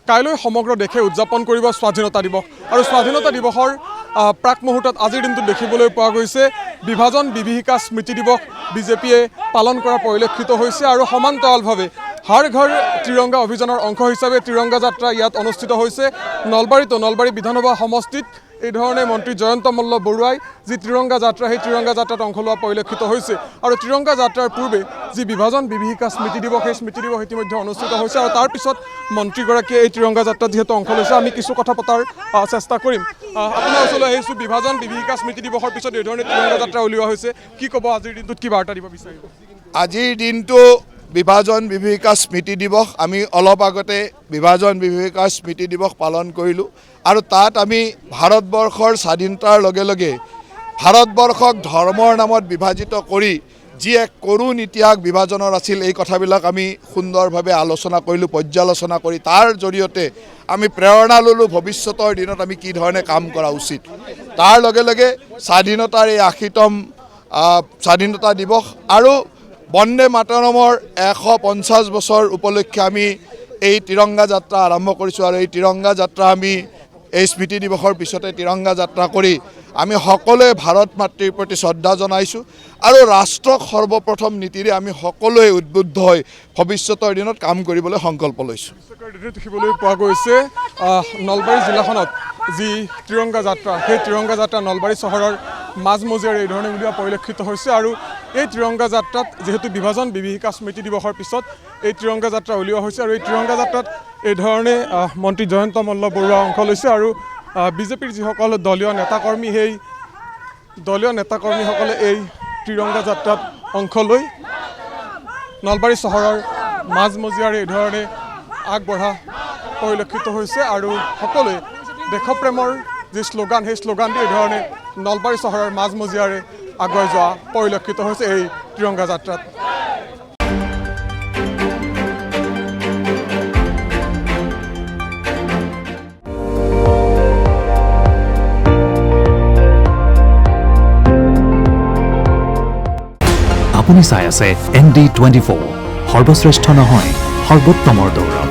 কাইলৈ সমগ্ৰ দেশে উদযাপন কৰিব স্বাধীনতা দিৱস আৰু স্বাধীনতা দিৱসৰ প্ৰাক মুহূৰ্তত আজিৰ দিনটোত দেখিবলৈ পোৱা গৈছে বিভাজন বিভীষিকা স্মৃতি দিৱস বিজেপিয়ে পালন কৰা পৰিলক্ষিত হৈছে আৰু সমান্তৰালভাৱে হৰ ঘৰ ত্ৰিৰংগা অভিযানৰ অংশ হিচাপে ত্ৰিৰংগা যাত্ৰা ইয়াত অনুষ্ঠিত হৈছে নলবাৰী বিধানসভা সমষ্টিত এই ধৰণে মন্ত্ৰী জয়ন্ত মল্ল বৰুৱাই যি ত্ৰিৰংগা যাত্ৰা সেই ত্ৰিৰংগা যাত্ৰাত অংশ লোৱা পৰিলক্ষিত হৈছে আৰু ত্ৰিৰংগা যাত্ৰাৰ পূৰ্বে যি বিভাজন বিভীষিকা স্মৃতি দিৱস সেই স্মৃতি দিৱস ইতিমধ্যে অনুষ্ঠিত হৈছে আৰু তাৰ পিছত মন্ত্ৰীগৰাকীয়ে এই ত্ৰিৰংগা যাত্ৰাত যিহেতু অংশ লৈছে আমি কিছু কথা পতাৰ চেষ্টা কৰিম আপোনাৰ ওচৰলৈ আহিছোঁ বিভাজন বিভীষিকা স্মৃতি দিৱসৰ পিছত এই ধৰণে ত্ৰিৰংগা যাত্ৰা উলিওৱা হৈছে কি ক'ব আজিৰ দিনটোত কি বাৰ্তা দিব বিচাৰিব আজিৰ দিনটো বিভাজন বিভীষিকা স্মৃতি দিৱস আমি অলপ আগতে বিভাজন বিভীষিকা স্মৃতি দিৱস পালন কৰিলোঁ আৰু তাত আমি ভাৰতবৰ্ষৰ স্বাধীনতাৰ লগে লগে ভাৰতবৰ্ষক ধৰ্মৰ নামত বিভাজিত কৰি যি এক কৰুণ ইতিহাস বিভাজনৰ আছিল এই কথাবিলাক আমি সুন্দৰভাৱে আলোচনা কৰিলোঁ পৰ্যালোচনা কৰি তাৰ জৰিয়তে আমি প্ৰেৰণা ল'লোঁ ভৱিষ্যতৰ দিনত আমি কি ধৰণে কাম কৰা উচিত তাৰ লগে লগে স্বাধীনতাৰ এই ৮০তম স্বাধীনতা দিৱস আৰু বন্দে মাতৰমৰ ১৫০ বছৰ উপলক্ষে আমি এই ত্ৰিৰংগা যাত্ৰা আৰম্ভ কৰিছোঁ আৰু এই ত্ৰিৰংগা যাত্ৰা আমি এই স্মৃতি দিৱসৰ পিছতে ত্ৰিৰংগা যাত্ৰা কৰি আমি সকলোৱে ভাৰত মাতৃৰ প্ৰতি শ্ৰদ্ধা জনাইছোঁ আৰু ৰাষ্ট্ৰক সৰ্বপ্ৰথম নীতিৰে আমি সকলোৱে উদ্বুদ্ধ হৈ ভৱিষ্যতৰ দিনত কাম কৰিবলৈ সংকল্প লৈছোঁ দেখিবলৈ পোৱা গৈছে নলবাৰী জিলাখনত যি ত্ৰিৰংগা যাত্ৰা সেই ত্ৰিৰংগা যাত্ৰা নলবাৰী চহৰৰ মাজমজিয়াৰে এই ধৰণে উলিওৱা পৰিলক্ষিত হৈছে আৰু এই ত্ৰিৰংগা যাত্ৰাত যিহেতু বিভাজন বিভীষিকা স্মৃতি দিৱসৰ পিছত এই ত্ৰিৰংগা যাত্ৰা উলিওৱা হৈছে আৰু এই ত্ৰিৰংগা যাত্ৰাত এই ধৰণে মন্ত্ৰী জয়ন্ত মল্ল বৰুৱা অংশ লৈছে আৰু বিজেপিৰ যিসকল দলীয় নেতাকৰ্মী সেই দলীয় নেতাকৰ্মীসকলে এই ত্ৰিৰংগা যাত্ৰাত অংশ লৈ নলবাৰী চহৰৰ মাজমজিয়াৰে এই ধৰণে আগবঢ়া পৰিলক্ষিত হৈছে আৰু সকলোৱে দেশপ্ৰেমৰ যি শ্লোগান সেই শ্লোগান দি এই ধৰণে নলবাৰী চহৰৰ মাজমজিয়াৰে আগুৱাই যোৱা পৰিলক্ষিত হৈছে এই ত্ৰিৰংগা যাত্ৰাত আপুনি চাই আছে ND24 সৰ্বশ্ৰেষ্ঠ নহয় সৰ্বোত্তমৰ দৌৰ